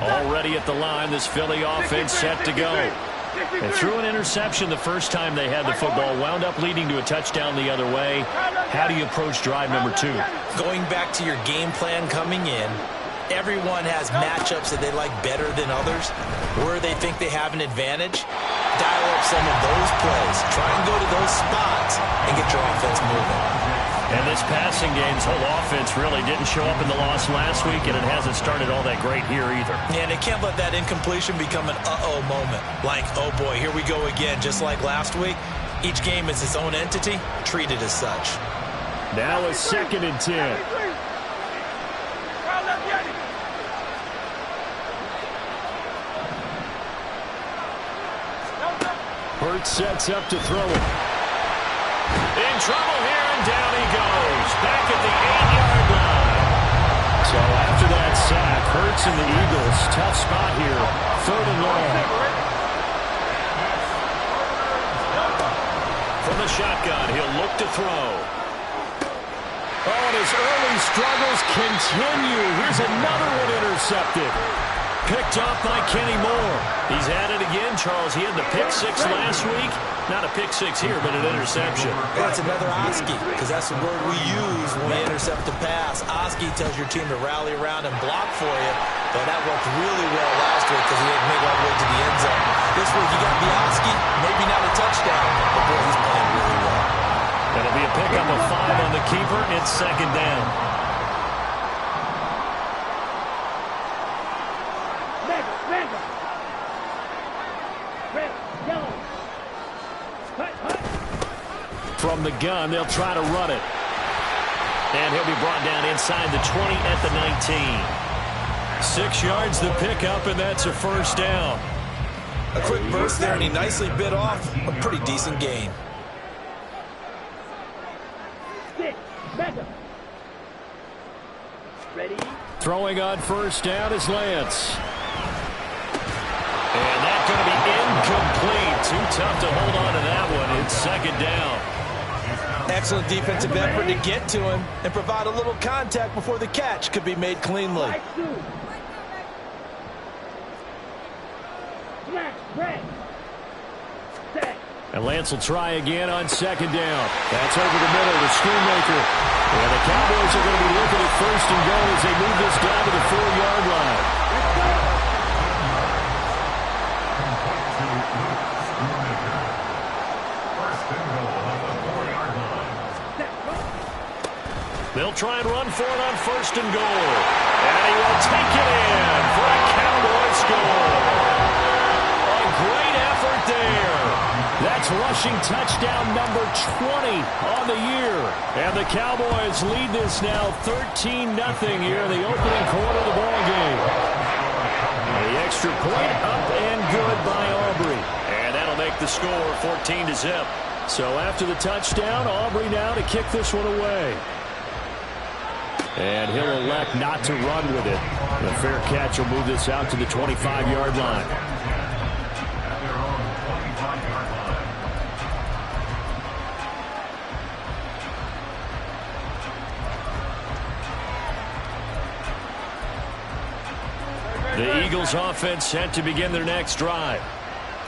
Already at the line, this Philly offense set to go. They threw an interception the first time they had the football, wound up leading to a touchdown the other way. How do you approach drive number 2? Going back to your game plan coming in, everyone has matchups that they like better than others, where they think they have an advantage. Dial up some of those plays. Try and go to those spots and get your offense moving. And this passing game's whole offense really didn't show up in the loss last week, and it hasn't started all that great here either. And they can't let that incompletion become an uh-oh moment. Like, oh boy, here we go again, just like last week. Each game is its own entity, treated as such. Now a 2nd and 10. Hurts sets up to throw it. In trouble here, and down he goes. Back at the 8-yard line. So after that sack, Hurts and the Eagles, tough spot here. 3rd and long. From the shotgun, he'll look to throw. Oh, and his early struggles continue. Here's another one intercepted. Picked off by Kenny Moore. He's at it again, Charles. He had the pick 6 last week. Not a pick 6 here, but an interception. That's another Oski, because that's the word we use when we intercept a pass. Oski tells your team to rally around and block for you. But that worked really well last week because he didn't make all the way to the end zone. This week you got Oski, maybe not a touchdown, but boy, he's playing really well. That'll be a pickup of 5 on the keeper. It's 2nd down. From the gun, they'll try to run it. And he'll be brought down inside the 20 at the 19. 6 yards the pickup, and that's a 1st down. A quick burst there, and he nicely bit off a pretty decent gain. Ready? Throwing on 1st down is Lance. And that's going to be incomplete. Too tough to hold on to that one. It's 2nd down. Excellent defensive effort to get to him and provide a little contact before the catch could be made cleanly. And Lance will try again on 2nd down. That's over the middle to Schoonmaker. And the Cowboys are going to be looking at 1st and goal as they move this down to the 4-yard line. They'll try and run for it on 1st and goal. And he will take it in for a Cowboy score. A great effort there. That's rushing touchdown number 20 on the year. And the Cowboys lead this now 13-0 here in the opening quarter of the ball game. The extra point up and good by Aubrey. And that'll make the score 14-0. So after the touchdown, Aubrey now to kick this one away. And he'll elect not to run with it. The fair catch will move this out to the 25-yard line. The Eagles offense set to begin their next drive.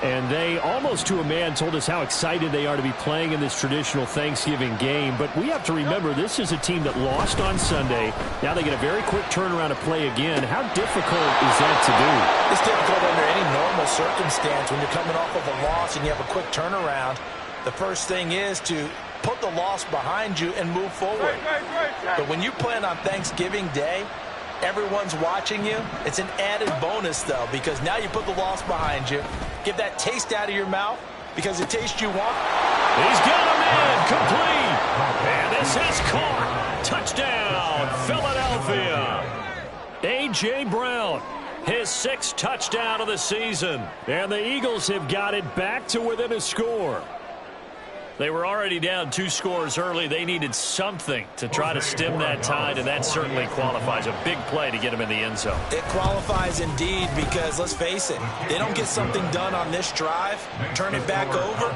And they, almost to a man, told us how excited they are to be playing in this traditional Thanksgiving game. But we have to remember, this is a team that lost on Sunday. Now they get a very quick turnaround to play again. How difficult is that to do? It's difficult under any normal circumstance when you're coming off of a loss and you have a quick turnaround. The first thing is to put the loss behind you and move forward. But when you plan on Thanksgiving Day, everyone's watching you. It's an added bonus, though, because now you put the loss behind you. Get that taste out of your mouth, because the taste you want. He's got a man complete. And this is caught. Touchdown, Philadelphia. A.J. Brown, his 6th touchdown of the season. And the Eagles have got it back to within a score. They were already down 2 scores early. They needed something to try to stem that tide, and that certainly qualifies. A big play to get them in the end zone. It qualifies indeed because, let's face it, they don't get something done on this drive, turn it back over,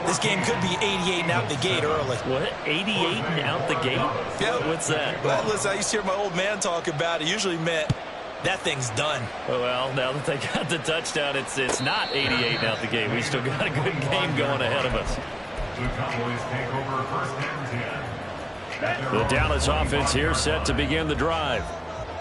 this game could be 88 and out the gate early. What? 88 and out the gate? Yeah. What's that? Well, listen, I used to hear my old man talk about it. Usually meant that thing's done. Well, now that they got the touchdown, it's not 88 out the game. We still got a good game going ahead of us. The Cowboys take over first and 10. The Dallas offense here set to begin the drive.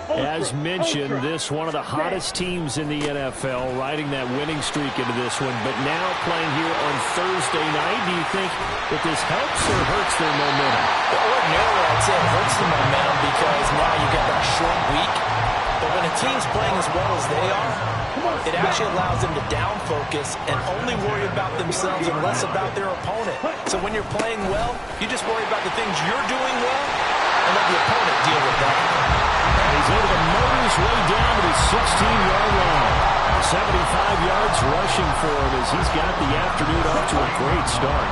As mentioned, this one of the hottest teams in the NFL, riding that winning streak into this one, but now playing here on Thursday night. Do you think that this helps or hurts their momentum? Ordinarily, I'd say it hurts the momentum because now you got that short week. But when a team's playing as well as they are, it actually allows them to down focus and only worry about themselves and less about their opponent. So when you're playing well, you just worry about the things you're doing well and let the opponent deal with that. He's able to motor his way down to the 16-yard line. 75 yards rushing for him as he's got the afternoon off to a great start.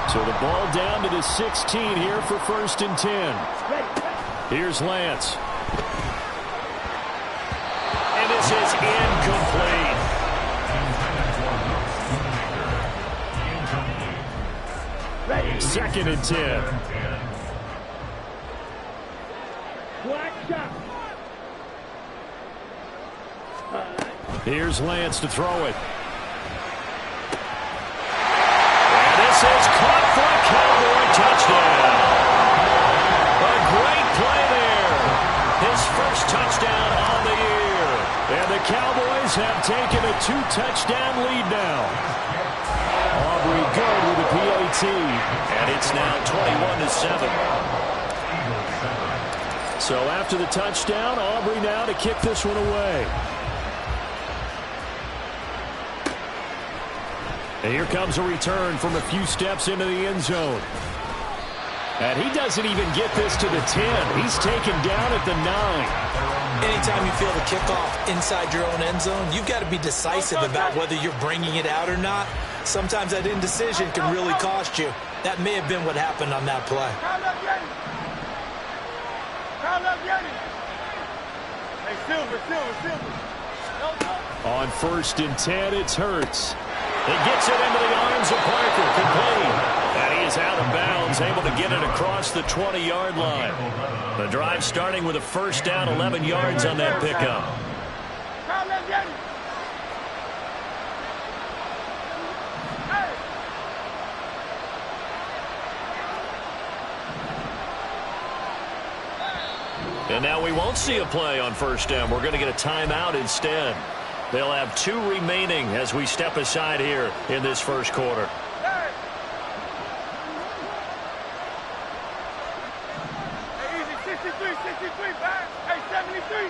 So the ball down to the 16 here for first and 10. Here's Lance. And this is incomplete. Second and 10. Here's Lance to throw it. And this is caught for a Cowboy touchdown. A great play there. His first touchdown on the year. And the Cowboys have taken a 2-touchdown lead now. Aubrey good with the PAT. And it's now 21-7. So after the touchdown, Aubrey now to kick this one away. And here comes a return from a few steps into the end zone. And he doesn't even get this to the 10. He's taken down at the 9. Anytime you feel the kickoff inside your own end zone, you've got to be decisive about whether you're bringing it out or not. Sometimes that indecision can really cost you. That may have been what happened on that play. On first and 10, it's Hurts. He gets it into the arms of Parker, complete. And he is out of bounds, able to get it across the 20-yard line. The drive starting with a first down, 11 yards on that pickup. And now we won't see a play on first down. We're going to get a timeout instead. They'll have 2 remaining as we step aside here in this first quarter. Hey, easy, 63, 63, back. Hey, 73,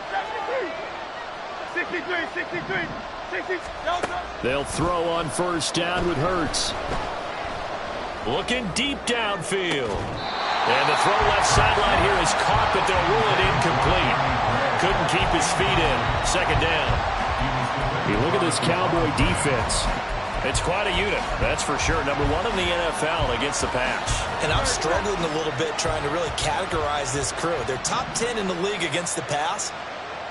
73. 63, 63, 60. They'll throw on first down with Hurts. Looking deep downfield. And the throw left sideline here is caught, but they'll rule it incomplete. Couldn't keep his feet in. Second down. You look at this Cowboy defense. It's quite a unit, that's for sure. Number 1 in the NFL against the pass. And I'm struggling a little bit trying to really categorize this crew. They're top 10 in the league against the pass,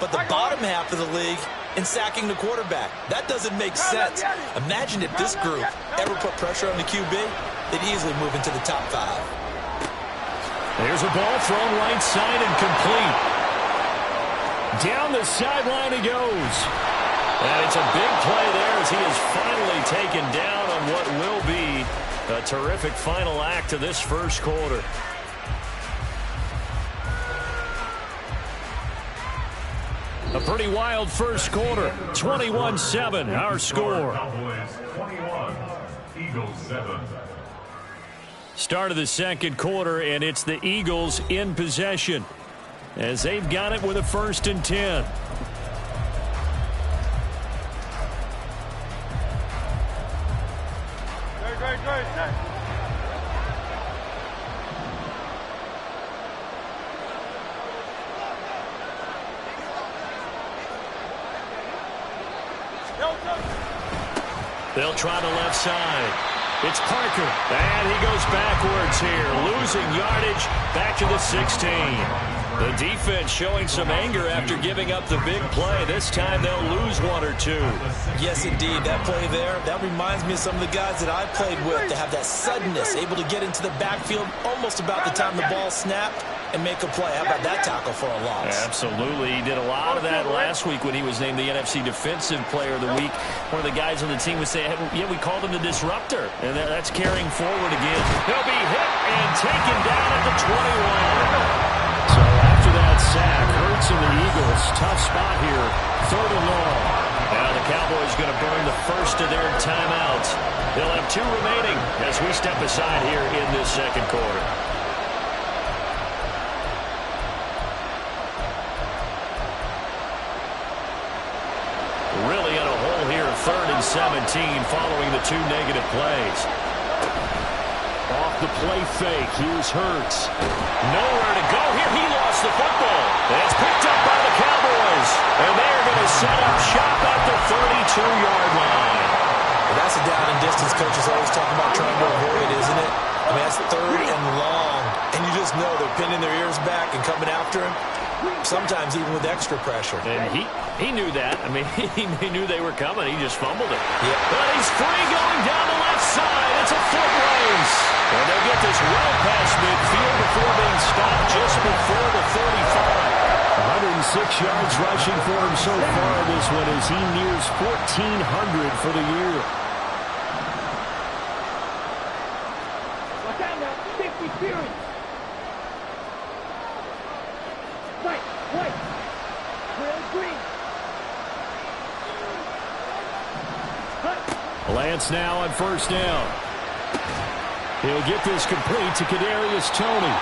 but the bottom half of the league in sacking the quarterback. That doesn't make sense. Imagine if this group ever put pressure on the QB, they'd easily move into the top 5. There's a ball thrown right side and complete. Down the sideline he goes. And it's a big play there as he is finally taken down on what will be a terrific final act to this first quarter. A pretty wild first quarter. 21-7, our score. Cowboys 21, Eagles 7. Start of the second quarter, and it's the Eagles in possession as they've got it with a first and 10. Great. They'll try the left side. It's Parker, and he goes backwards here, losing yardage back to the 16. The defense showing some anger after giving up the big play. This time they'll lose 1 or 2. Yes, indeed. That play there, that reminds me of some of the guys that I played with to have that suddenness, able to get into the backfield almost about the time the ball snapped. and make a play. How about that tackle for a loss? Absolutely. He did a lot of that last week when he was named the NFC Defensive Player of the Week. One of the guys on the team would say, yeah, we called him the disruptor. And that's carrying forward again. He'll be hit and taken down at the 21. So after that sack, Hurts and the Eagles, tough spot here, 3rd and long. Now the Cowboys going to burn the first of their timeouts. They'll have 2 remaining as we step aside here in this second quarter. Really in a hole here, 3rd and 17 following the 2 negative plays. Off the play fake, here's Hurts. Nowhere to go here, he lost the football. And it's picked up by the Cowboys. And they're going to set up shop at the 32-yard line. Well, that's a down and distance coaches always talking about trying to avoid, isn't it? I mean, that's 3rd and long. And you just know they're pinning their ears back and coming after him, sometimes even with extra pressure. And he knew that. I mean, he knew they were coming. He just fumbled it. Yep. But he's free going down the left side. It's a foot race. And they'll get this well past midfield before being stopped just before the 35. 106 yards rushing for him so far this one as he nears 1,400 for the year. Watch out now. Safety clearance. White. Clear green. Lance now on 1st down. He'll get this complete to Kadarius Toney.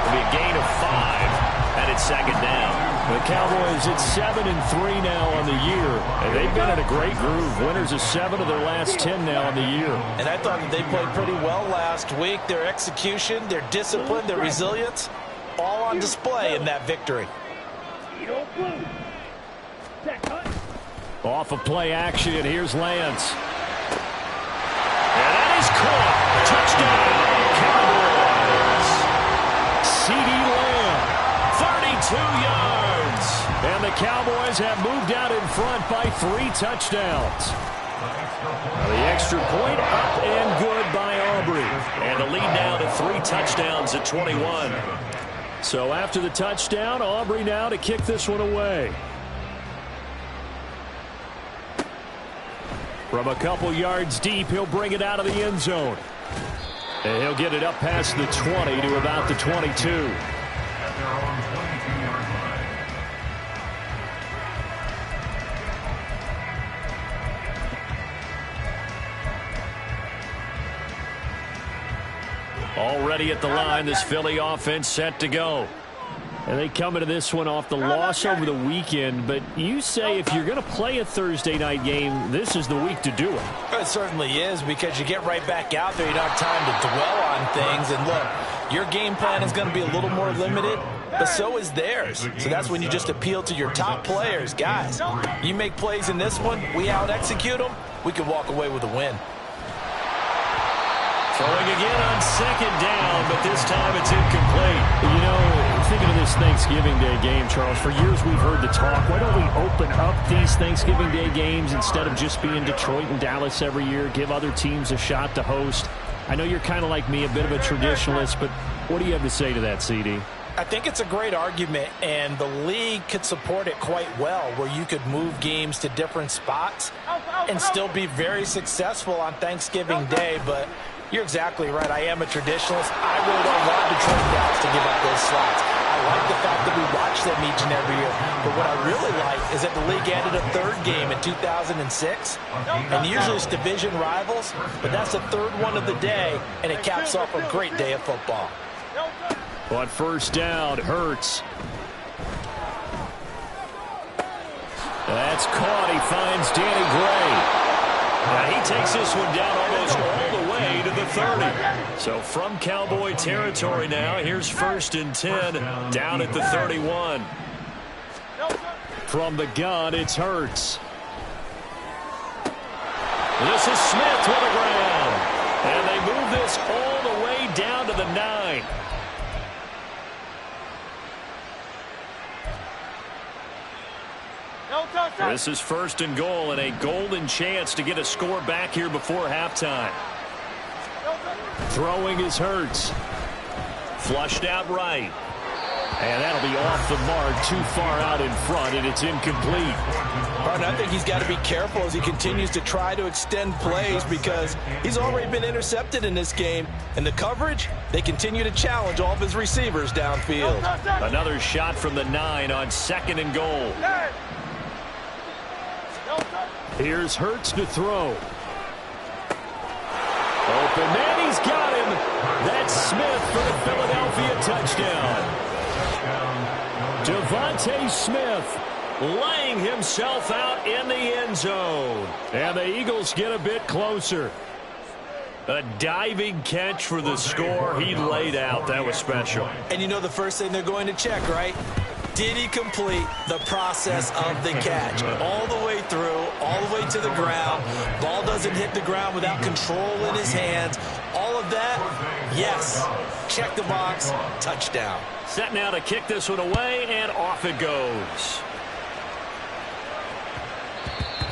It'll be a gain of 5. And it's 2nd down. The Cowboys at 7-3 now on the year. And they've been in a great groove. Winners of 7 of their last 10 now on the year. And I thought that they played pretty well last week. Their execution, their discipline, their resilience, all on display in that victory. Off of play action, here's Lance. And that is caught. Touchdown, Cowboys. CeeDee Lamb, 32 yards. And the Cowboys have moved out in front by 3 touchdowns. The extra point up and good by Aubrey. And the lead now to 3 touchdowns at 21. So after the touchdown, Aubrey now to kick this one away. From a couple yards deep, he'll bring it out of the end zone. And he'll get it up past the 20 to about the 22. At their own 22-yard line. Already at the line, this Philly offense set to go. And they come into this one off the loss over the weekend. But you say if you're going to play a Thursday night game, this is the week to do it. It certainly is, because you get right back out there. You don't have time to dwell on things. And look, your game plan is going to be a little more limited, but so is theirs. So that's when you just appeal to your top players. Guys, you make plays in this one, we out-execute them, we can walk away with a win. Throwing again on 2nd down, but this time it's incomplete. You know, thinking of this Thanksgiving Day game, Charles, for years we've heard the talk, why don't we open up these Thanksgiving Day games instead of just being Detroit and Dallas every year, give other teams a shot to host? I know you're kind of like me, a bit of a traditionalist, but what do you have to say to that, CD? I think it's a great argument, and the league could support it quite well, where you could move games to different spots and still be very successful on Thanksgiving Day, but you're exactly right. I am a traditionalist. I really don't want Detroit and Dallas to give up those slots. I like the fact that we watch them each and every year. But what I really like is that the league added a 3rd game in 2006. And usually it's division rivals, but that's the 3rd one of the day, and it caps off a great day of football. On 1st down, Hurts. That's caught. He finds Danny Gray. Now he takes this one down almost all the way to the 30. So from Cowboy territory now, here's 1st and 10 down at the 31. From the gun, it's Hurts. This is Smith to the ground. And they move this all the way down to the 9. This is 1st and goal, and a golden chance to get a score back here before halftime. Throwing is Hurts. Flushed out right. And that'll be off the mark, too far out in front, and it's incomplete. Partner, I think he's got to be careful as he continues to try to extend plays because he's already been intercepted in this game. And the coverage, they continue to challenge all of his receivers downfield. Another shot from the 9 on 2nd and goal. Here's Hurts to throw. Open man, he's got him. That's Smith for the Philadelphia touchdown. Devontae Smith laying himself out in the end zone. And the Eagles get a bit closer. A diving catch for the score he laid out. That was special. And you know the first thing they're going to check, right? Did he complete the process of the catch? All the way through, all the way to the ground. Ball doesn't hit the ground without control in his hands. All of that, yes. Check the box, touchdown. Set now to kick this one away, and off it goes.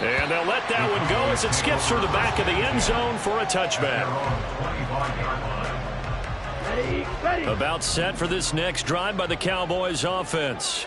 And they'll let that one go as it skips through the back of the end zone for a touchback. About set for this next drive by the Cowboys offense.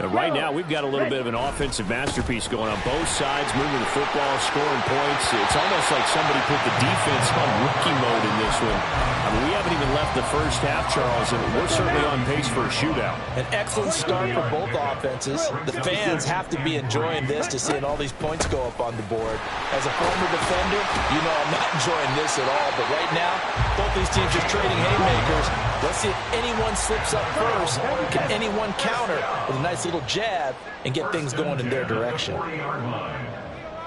Right now, we've got a little bit of an offensive masterpiece going on both sides, moving the football, scoring points. It's almost like somebody put the defense on rookie mode in this one. I mean, we haven't even left the first half, Charles, and we're certainly on pace for a shootout. An excellent start for both offenses. The fans have to be enjoying this to seeing all these points go up on the board. As a former defender, you know I'm not enjoying this at all. But right now, both these teams just trading haymakers. Let's see if anyone slips up first. Can anyone counter with a nice little jab and get things going in their direction?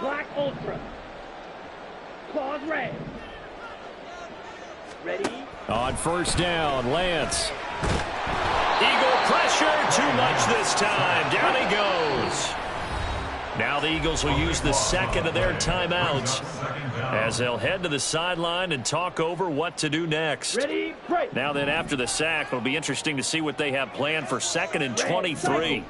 Black Ultra. Claws red. Ready? On first down, Lance. Eagle pressure, too much this time. Down he goes. Now the Eagles will use the second of their timeouts as they'll head to the sideline and talk over what to do next. Ready? Break. Now then, after the sack, it'll be interesting to see what they have planned for 2nd and 23.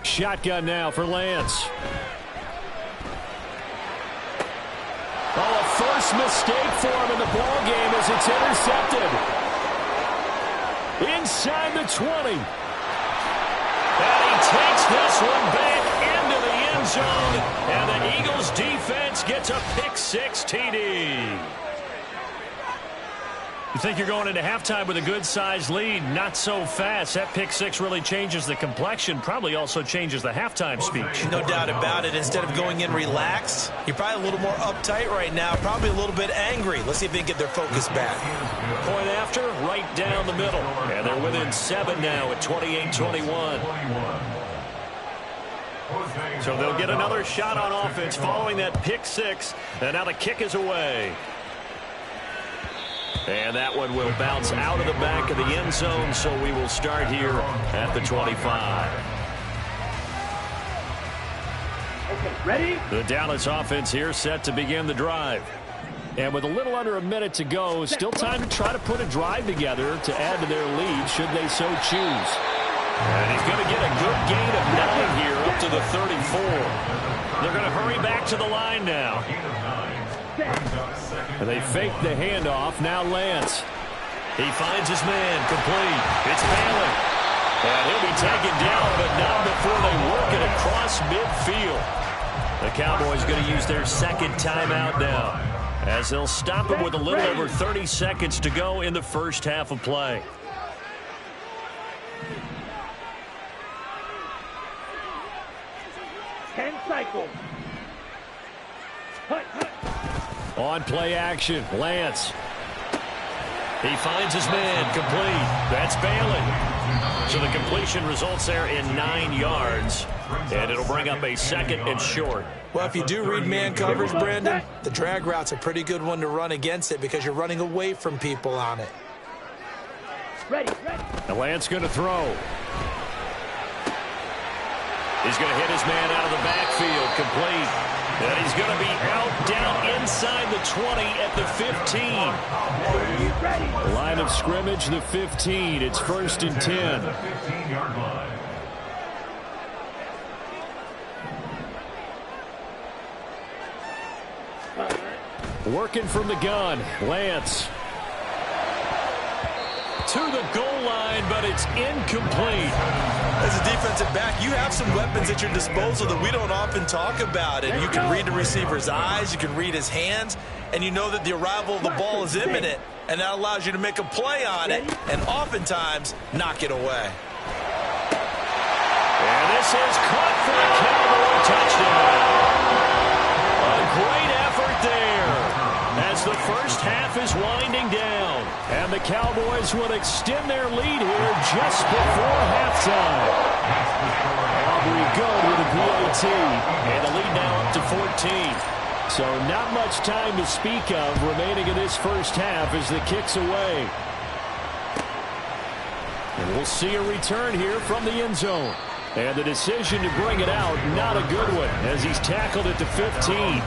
Shotgun now for Lance. Oh, a first mistake for him in the ball game as it's intercepted. Inside the 20. And he takes this one back into the end zone. And the Eagles defense gets a pick-6 TD. You think you're going into halftime with a good-sized lead. Not so fast. That pick-6 really changes the complexion. Probably also changes the halftime speech. No doubt about it. Instead of going in relaxed, you're probably a little more uptight right now. Probably a little bit angry. Let's see if they can get their focus back. Point after, right down the middle. And they're within 7 now at 28-21. So they'll get another shot on offense following that pick-6. And now the kick is away. And that one will bounce out of the back of the end zone, so we will start here at the 25. Okay, ready? The Dallas offense here set to begin the drive. And with a little under a minute to go, still time to try to put a drive together to add to their lead should they so choose. And he's going to get a good gain of 9 here up to the 34. They're going to hurry back to the line now. And they fake the handoff. Now Lance. He finds his man. Complete. It's Bailey. And he'll be taken down, but not before they work it across midfield. The Cowboys going to use their second timeout now, as they'll stop him with a little over 30 seconds to go in the first half of play. Cycle. On play action, Lance. He finds his man, complete. That's Bailey. So the completion results there in 9 yards, and it'll bring up a 2nd and short. Well, if you do read man coverage, Brandon, the drag route's a pretty good one to run against it because you're running away from people on it. Ready. And Lance going to throw. He's going to hit his man out of the backfield, complete. And he's going to be out down inside the 20 at the 15. Line of scrimmage, the 15. It's 1st and 10. Working from the gun, Lance. To the goal line, but it's incomplete. As a defensive back, you have some weapons at your disposal that we don't often talk about. And you can read the receiver's eyes, you can read his hands, and you know that the arrival of the ball is imminent. And that allows you to make a play on it and oftentimes knock it away. And this is caught for a Cowboy touchdown. A great effort there as the first half is winding down. And the Cowboys will extend their lead here just before halftime. Aubrey good with a PAT. And the lead now up to 14. So not much time to speak of remaining in this first half as the kick's away. And we'll see a return here from the end zone. And the decision to bring it out, not a good one, as he's tackled at the 15.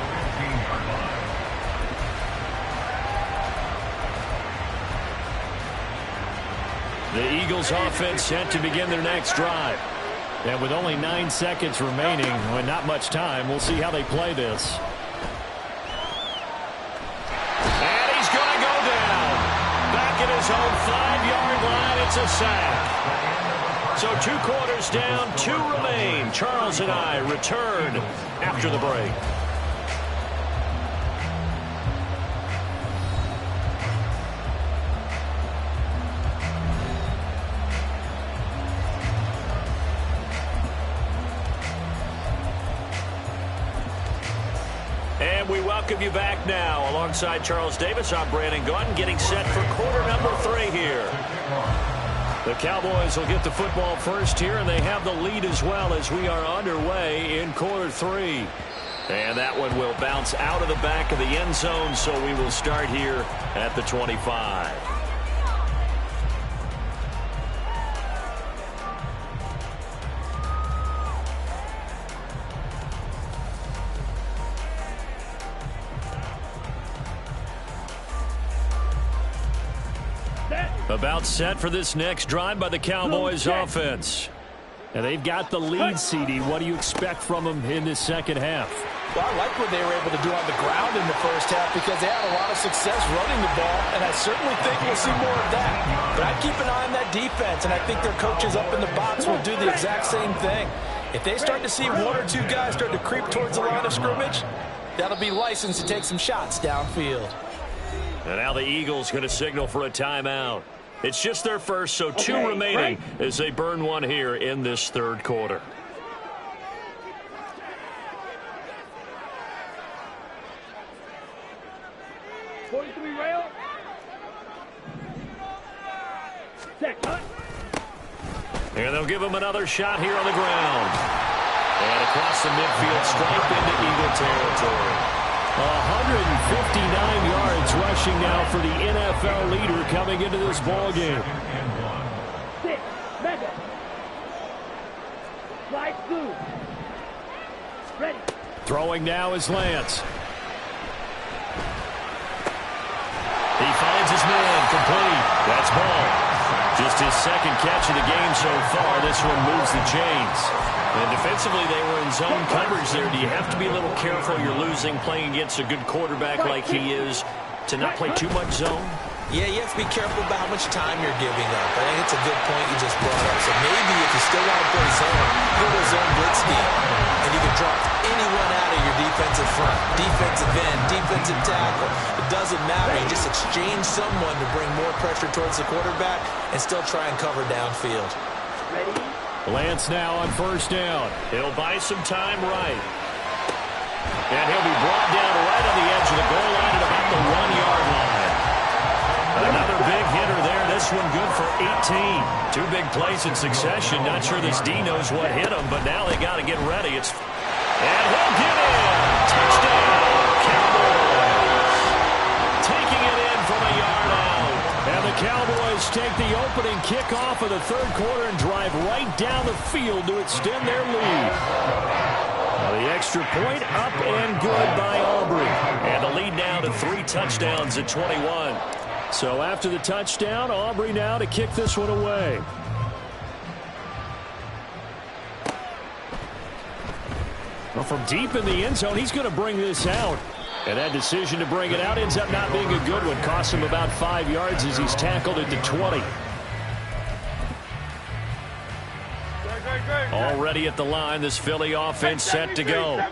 The Eagles offense set to begin their next drive. And with only 9 seconds remaining, and not much time, we'll see how they play this. And he's going to go down. Back at his own 5-yard line, it's a sack. So 2 quarters down, 2 remain. Charles and I return after the break. And we welcome you back now. Alongside Charles Davis, I'm Brandon Gaudin, getting set for quarter number 3 here. The Cowboys will get the football first here, and they have the lead as well as we are underway in quarter 3. And that one will bounce out of the back of the end zone, so we will start here at the 25. About set for this next drive by the Cowboys offense. And they've got the lead, CD. What do you expect from them in this second half? Well, I like what they were able to do on the ground in the first half because they had a lot of success running the ball, and I certainly think we'll see more of that. But I'd keep an eye on that defense, and I think their coaches up in the box will do the exact same thing. If they start to see 1 or 2 guys start to creep towards the line of scrimmage, that'll be licensed to take some shots downfield. And now the Eagles going to signal for a timeout. It's just their first, so 2 remaining as they burn one here in this third quarter. And they'll give him another shot here on the ground. And across the midfield stripe into Eagle territory. 159 yards rushing now for the NFL leader coming into this ball game. Throwing now is Lance. He finds his man complete. That's ball. Just his second catch of the game so far. This one moves the chains. And defensively, they were in zone coverage there. Do you have to be a little careful? You're losing, playing against a good quarterback like he is, to not play too much zone? Yeah, you have to be careful about how much time you're giving up. I think it's a good point you just brought up. So maybe if you still want to play zone, go to zone blitz scheme. And you can drop anyone out of your defensive front, defensive end, defensive tackle. It doesn't matter. You just exchange someone to bring more pressure towards the quarterback and still try and cover downfield. Ready? Lance now on first down. He'll buy some time right. And he'll be brought down right on the edge of the goal line at about the 1-yard line. Another big hitter there. This one good for 18. 2 big plays in succession. Not sure this D knows what hit him, but now they got to get ready. And he'll get in. Touchdown, Cowboys. Taking it in from a yard out. And the Cowboys take the opening kickoff of the third quarter and drive right down the field to extend their lead. Now the extra point up and good by Aubrey. And the lead now to 3 touchdowns at 21. So after the touchdown, Aubrey now to kick this one away. Well, from deep in the end zone, he's going to bring this out. And that decision to bring it out ends up not being a good one. Costs him about 5 yards as he's tackled at the 20. Already at the line, this Philly offense set to go.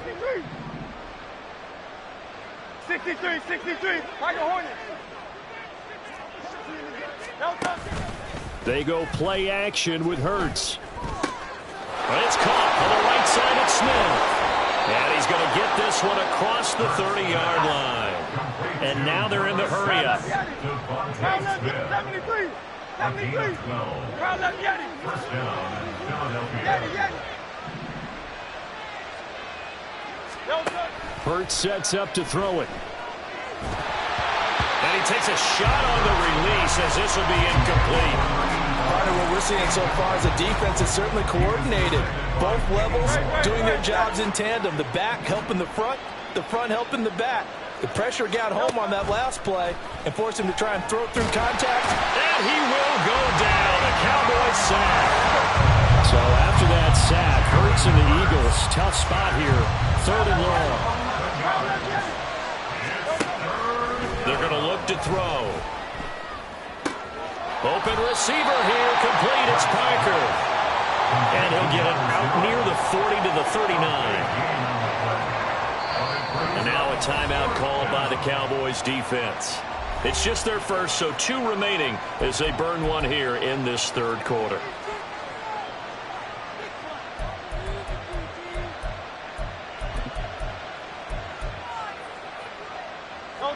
63, 63. Tiger Hornets. They go play action with Hurts. But it's caught on the right side of Smith. And he's going to get this one across the 30-yard line. And now they're in the hurry-up. 73, 73. Crowd left Yeti. First down, Philadelphia. Yeti. Hurts sets up to throw it. And he takes a shot on the release as this will be incomplete. Part of what we're seeing so far is the defense is certainly coordinated. Both levels doing their jobs in tandem. The back helping the front helping the back. The pressure got home on that last play and forced him to try and throw it through contact. And he will go down. A Cowboys sack. So after that sack, Hurts and the Eagles, tough spot here. 3rd and long. They're going to look to throw. Open receiver here, complete, it's Parker. And he'll get it out near the 40 to the 39. And now a timeout called by the Cowboys defense. It's just their first, so 2 remaining as they burn one here in this 3rd quarter.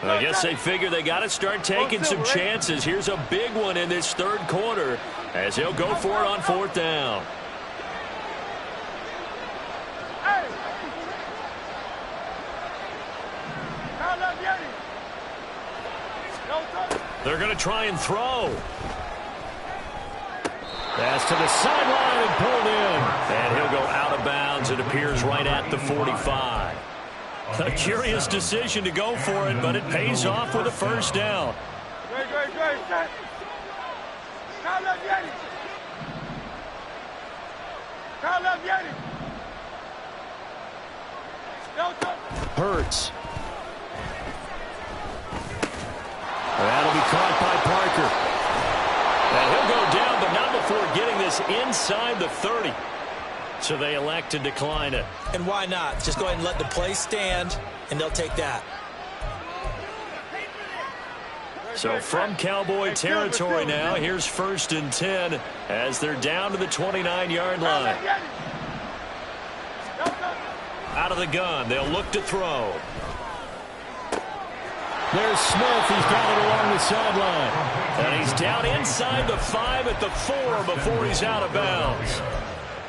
I guess they figure they got to start taking some chances. Here's a big one in this 3rd quarter as they'll go for it on 4th down. They're going to try and throw. Pass to the sideline and pulled in. And he'll go out of bounds. It appears right at the 45. A curious decision to go for it, but it pays off with a 1st down. Great. Kyle left Yeti. Hurts. That'll be caught by Parker. And he'll go down, but not before getting this inside the 30. So they elect to decline it. And why not? Just go ahead and let the play stand, and they'll take that. So from Cowboy territory now, here's 1st and 10 as they're down to the 29-yard line. Out of the gun, they'll look to throw. There's Smith. He's got it along the sideline. And he's down inside the 5 at the 4 before he's out of bounds.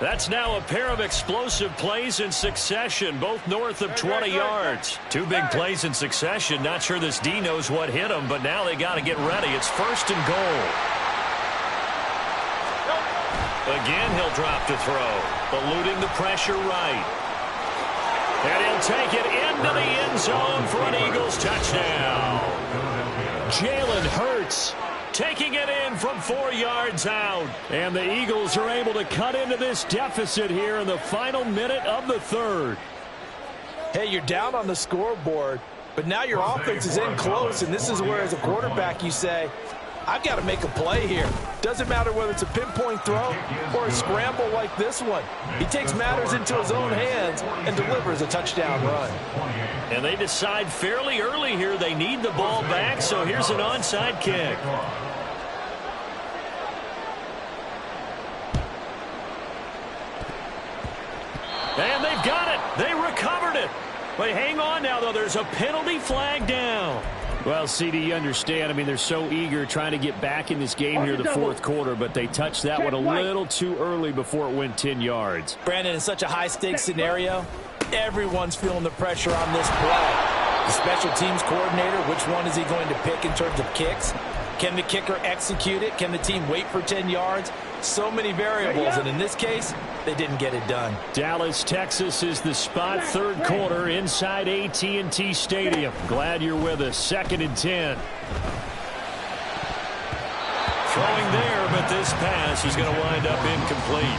That's now a pair of explosive plays in succession, both north of 20 yards. 2 big plays in succession. Not sure this D knows what hit him, but now they got to get ready. It's 1st and goal. Again, he'll drop to throw, eluding the pressure right. And he'll take it into the end zone for an Eagles touchdown. Jalen Hurts taking it in from 4 yards out. And the Eagles are able to cut into this deficit here in the final minute of the 3rd. Hey, you're down on the scoreboard, but now your offense is in close, and this is where, as a quarterback, you say, I've got to make a play here. Doesn't matter whether it's a pinpoint throw or a scramble like this one. He takes matters into his own hands and delivers a touchdown run. And they decide fairly early here they need the ball back, so here's an onside kick. And they've got it. They recovered it. But hang on now, though. There's a penalty flag down. Well, CD, you understand. I mean, they're so eager trying to get back in this game here the 4th quarter, but they touched that one a little too early before it went 10 yards. Brandon, in such a high-stakes scenario, everyone's feeling the pressure on this play. The special teams coordinator, which one is he going to pick in terms of kicks? Can the kicker execute it? Can the team wait for 10 yards? So many variables, and in this case, they didn't get it done. Dallas, Texas is the spot, 3rd quarter inside AT&T Stadium. Glad you're with us. 2nd and 10. Throwing there, but this pass is going to wind up incomplete.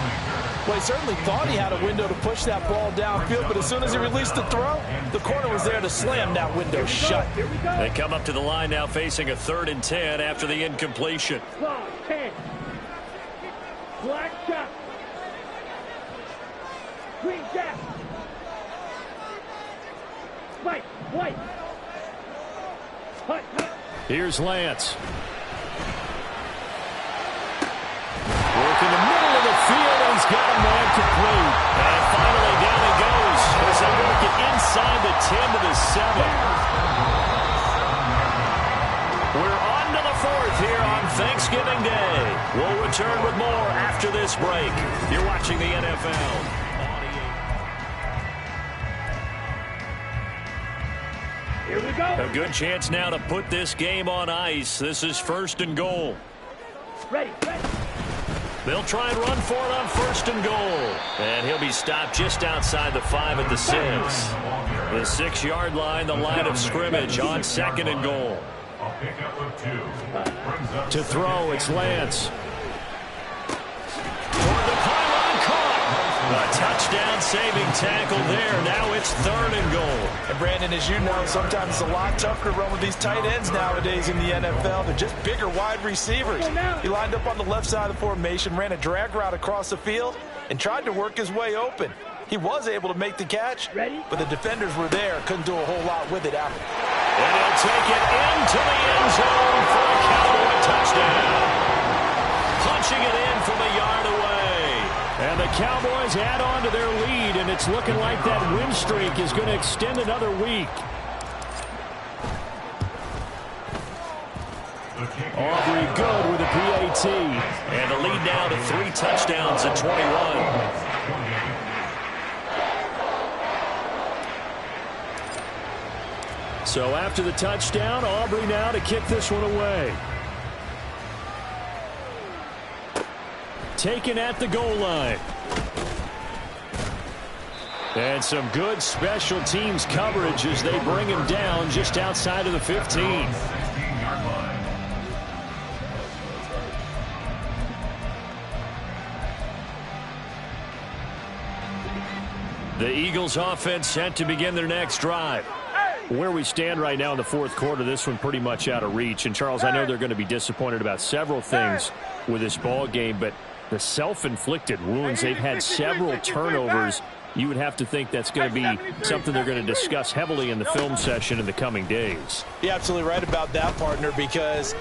Well, he certainly thought he had a window to push that ball downfield, but as soon as he released the throw, the corner was there to slam that window shut. They come up to the line now facing a 3rd and 10 after the incompletion. 10. Black shot. Green jack. White. Here's Lance. Working the middle of the field, and he's got a man complete. And finally down he goes as they work it inside the 10 to the 7. We're on to the 4th here on Thanksgiving Day. We'll return with more after this break. You're watching the NFL. Here we go. A good chance now to put this game on ice. This is 1st and goal. Ready. They'll try and run for it on 1st and goal. And he'll be stopped just outside the 5 at the 6. The 6-yard line, the line of scrimmage on 2nd and goal. To throw, it's Lance. Toward the pylon, caught. A touchdown-saving tackle there. Now it's 3rd and goal. And Brandon, as you know, sometimes it's a lot tougher to run with these tight ends nowadays in the NFL. They're just bigger wide receivers. He lined up on the left side of the formation, ran a drag route across the field, and tried to work his way open. He was able to make the catch, but the defenders were there. Couldn't do a whole lot with it after. And he'll take it into the end zone for a Cowboy touchdown. Punching it in from a yard away. And the Cowboys add on to their lead, and it's looking like that win streak is going to extend another week. Aubrey good with a PAT. And the lead now to 3 touchdowns at 21. So after the touchdown, Aubrey now to kick this one away. Taken at the goal line. And some good special teams coverage as they bring him down just outside of the 15. The Eagles offense set to begin their next drive. Where we stand right now in the 4th quarter, this one pretty much out of reach. And, Charles, I know they're going to be disappointed about several things with this ball game, but the self-inflicted wounds, they've had several turnovers. You would have to think that's going to be something they're going to discuss heavily in the film session in the coming days. You're absolutely right about that, partner, because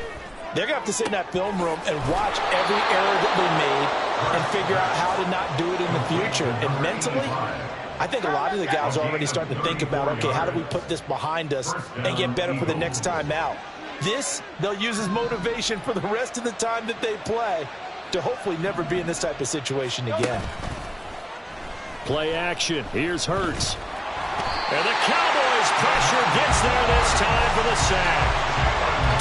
they're going to have to sit in that film room and watch every error that they made and figure out how to not do it in the future. And mentally, I think a lot of the guys are already starting to think about, okay, how do we put this behind us and get better for the next time out? This, they'll use as motivation for the rest of the time that they play to hopefully never be in this type of situation again. Play action. Here's Hurts. And the Cowboys pressure gets there this time for the sack.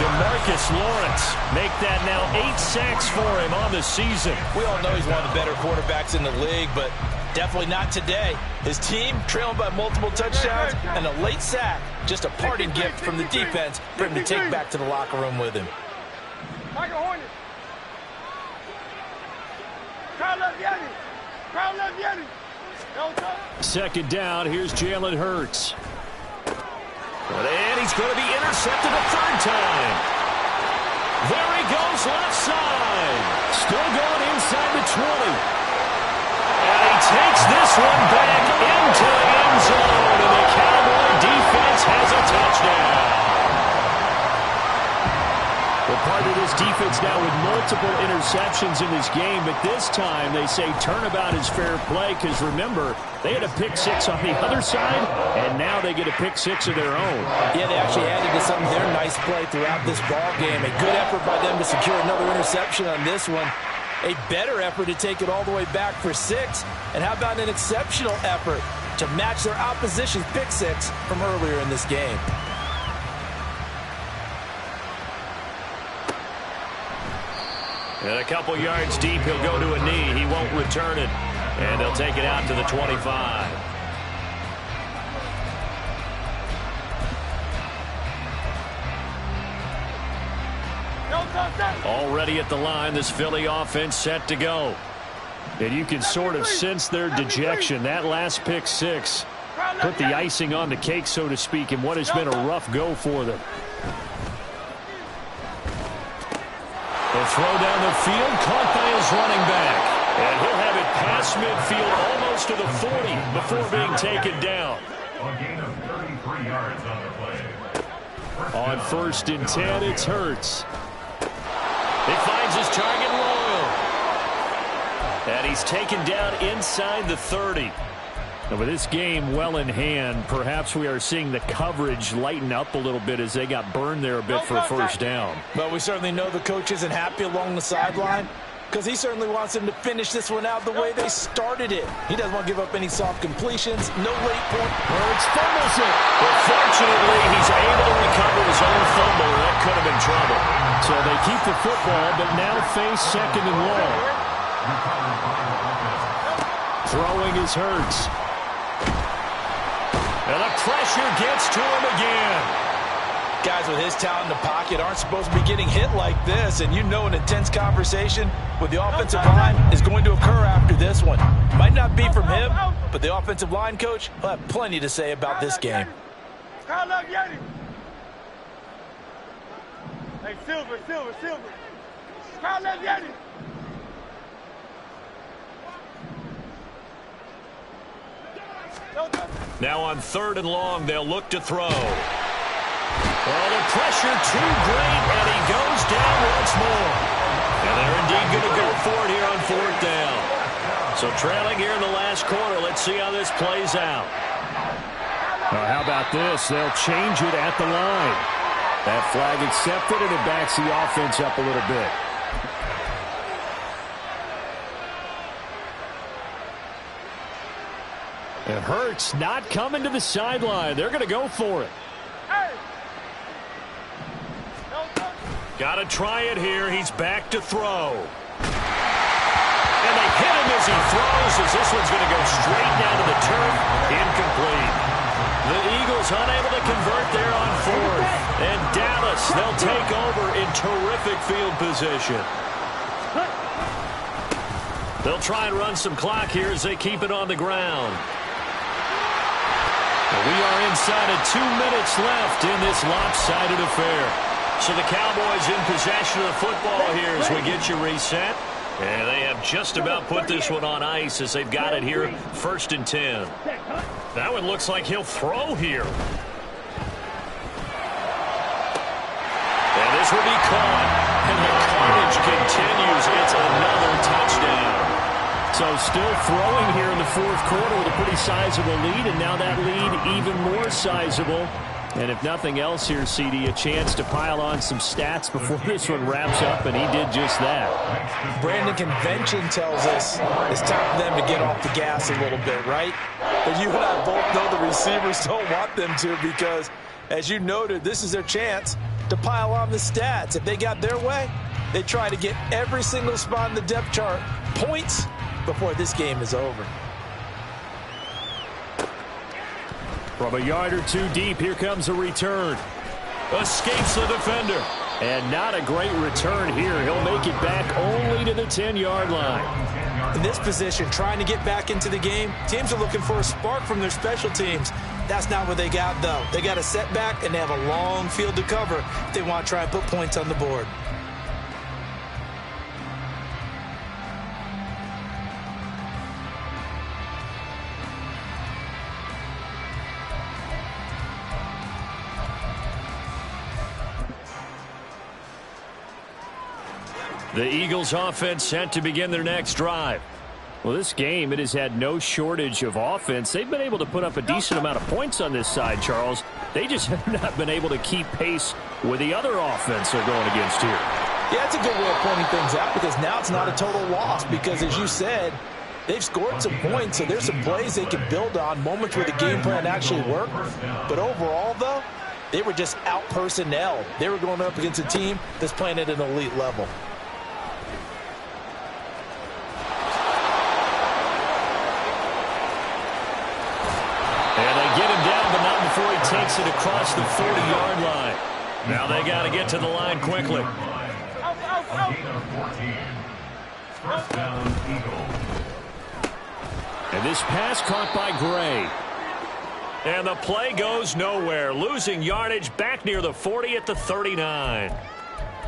DeMarcus Lawrence make that now 8 sacks for him on the season. We all know he's one of the better quarterbacks in the league, but definitely not today. His team trailing by multiple touchdowns and a late sack. Just a parting gift from the defense for him to take back to the locker room with him. Second down, here's Jalen Hurts. And he's going to be intercepted a 3rd time. There he goes left side. Still going inside the 20. And he takes this one back into the end zone. And the Cowboy defense has a touchdown. Well, part of this defense now with multiple interceptions in this game, but this time they say turnabout is fair play because, remember, they had a pick-6 on the other side, and now they get a pick-6 of their own. Yeah, they actually added to some of their nice play throughout this ball game. A good effort by them to secure another interception on this one. A better effort to take it all the way back for 6. And how about an exceptional effort to match their opposition's pick-6 from earlier in this game. And a couple yards deep, he'll go to a knee. He won't return it. And they'll take it out to the 25. No, Already at the line, this Philly offense set to go. And you can sort of sense their dejection. That last pick six put the icing on the cake, so to speak, in what has been a rough go for them. The throw down the field, caught by his running back. And he'll have it past midfield, almost to the 40, before being taken down. A gain of 33 yards on the play. On 1st and 10, it's Hurts. He finds his target Royal. And he's taken down inside the 30. And with this game well in hand, perhaps we are seeing the coverage lighten up a little bit as they got burned there a bit for a first down. But we certainly know the coach isn't happy along the sideline, because he certainly wants them to finish this one out the way they started it. He doesn't want to give up any soft completions, no late point. Hurts fumbles it. But fortunately, he's able to recover his own fumble. That could have been trouble. So they keep the football, but now face 2nd and long. Throwing is Hurts. And the pressure gets to him again. Guys with his talent in the pocket aren't supposed to be getting hit like this, and you know an intense conversation with the offensive line is going to occur after this one. Might not be from him, but the offensive line coach will have plenty to say about this game. Hey, Silver. Carl Yeti. Now on 3rd and long, they'll look to throw. Well, the pressure too great, and he goes down once more. And they're indeed going to go for it here on 4th down. So trailing here in the last quarter, let's see how this plays out. Well, how about this? They'll change it at the line. That flag accepted, and it backs the offense up a little bit. And Hurts not coming to the sideline. They're going to go for it. Got to try it here. He's back to throw. And they hit him as he throws, as this one's going to go straight down to the turf. Incomplete. The Eagles unable to convert there on 4th. And Dallas, they'll take over in terrific field position. They'll try and run some clock here as they keep it on the ground. We are inside of 2 minutes left in this lopsided affair. So the Cowboys in possession of the football here as we get you reset. And they have just about put this one on ice as they've got it here, 1st and 10. That one looks like he'll throw here. And this will be caught. And the carnage continues. It's another touchdown. So still throwing here in the 4th quarter with a pretty sizable lead, and now that lead even more sizable. And if nothing else here, CD, a chance to pile on some stats before this one wraps up, and he did just that. Brandon, convention tells us it's time for them to get off the gas a little bit, right? But you and I both know the receivers don't want them to, because, as you noted, this is their chance to pile on the stats. If they got their way, they try to get every single spot in the depth chart points before this game is over. From a yard or two deep, here comes a return. Escapes the defender. And not a great return here. He'll make it back only to the 10-yard line. In this position, trying to get back into the game, teams are looking for a spark from their special teams. That's not what they got, though. They got a setback, and they have a long field to cover if they want to try and put points on the board. The Eagles offense set to begin their next drive. Well, this game, it has had no shortage of offense. They've been able to put up a decent amount of points on this side, Charles. They just have not been able to keep pace with the other offense they're going against here. Yeah, that's a good way of pointing things out, because now it's not a total loss, because, as you said, they've scored some points, so there's some plays they can build on, moments where the game plan actually worked. But overall, though, they were just out-personnel. They were going up against a team that's playing at an elite level. And they get him down, but not before he takes it across the 40-yard line. Now they got to get to the line quickly. First down, Eagles. And this pass caught by Gray. And the play goes nowhere. Losing yardage back near the 40 at the 39.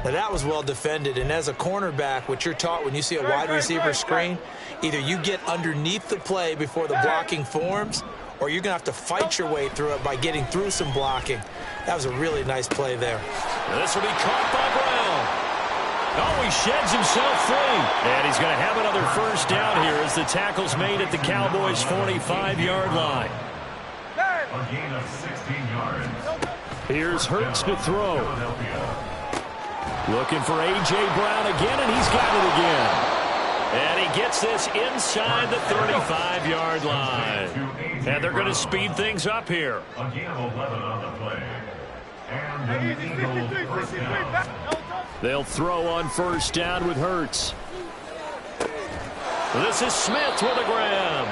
Now that was well defended, and as a cornerback, what you're taught when you see a wide receiver screen, either you get underneath the play before the blocking forms, or you're going to have to fight your way through it by getting through some blocking. That was a really nice play there. And this will be caught by Brown. Oh, he sheds himself free. And he's going to have another first down here as the tackle's made at the Cowboys' 45-yard line. A gain of 16 yards. Here's Hurts to throw. Looking for A.J. Brown again, and he's got it again. And he gets this inside the 35-yard line. And they're going to speed things up here. A gain of 11 on the play. And the Eagles first down. They'll throw on first down with Hurts. This is Smith with a grab.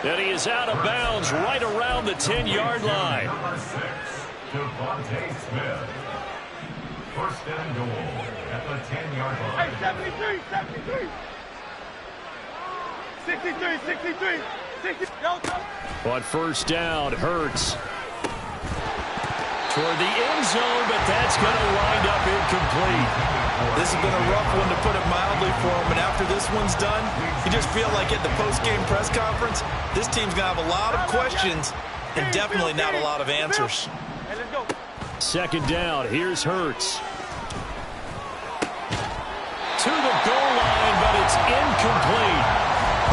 And he is out of bounds right around the 10-yard line. Number 6, Devontae Smith. First and goal at the 10-yard line. Hey, 73. 63. 60. On first down, Hurts. Toward the end zone, but that's going to wind up incomplete. This has been a rough one, to put it mildly, for him. And after this one's done, you just feel like at the post-game press conference, this team's going to have a lot of questions and definitely not a lot of answers. Hey, let's go. Second down, here's Hurts. To the goal line, but it's incomplete.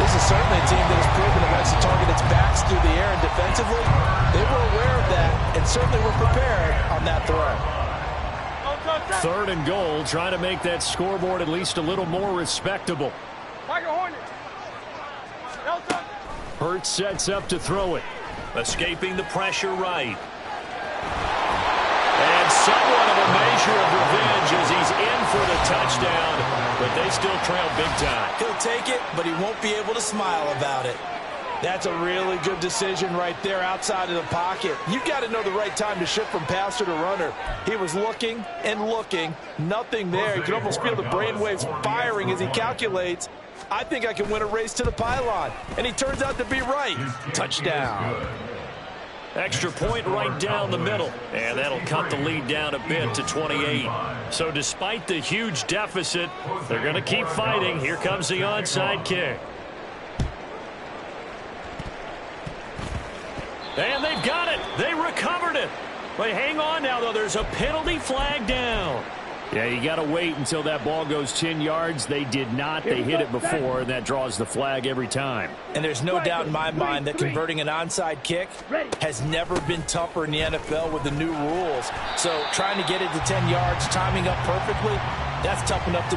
This is certainly a team that has proven it likes to target its backs through the air, and defensively, they were aware of that and certainly were prepared on that throw. Third and goal, trying to make that scoreboard at least a little more respectable. Hurts sets up to throw it. Escaping the pressure right. And somewhat of a measure of revenge as he's in for the touchdown, but they still trail big time. He'll take it, but he won't be able to smile about it. That's a really good decision right there outside of the pocket. You've got to know the right time to shift from passer to runner. He was looking and looking, nothing there. You can almost feel the brainwaves firing as he calculates, I think I can win a race to the pylon. And he turns out to be right. Touchdown. Extra point right down the middle, and that'll cut the lead down a bit to 28. So despite the huge deficit, they're going to keep fighting. Here comes the onside kick. And they've got it. They recovered it. But hang on now, though. There's a penalty flag down. Yeah, you got to wait until that ball goes 10 yards. They did not. They hit it before, and that draws the flag every time. And there's no doubt in my mind that converting an onside kick has never been tougher in the NFL with the new rules. So trying to get it to 10 yards, timing up perfectly, that's tough enough to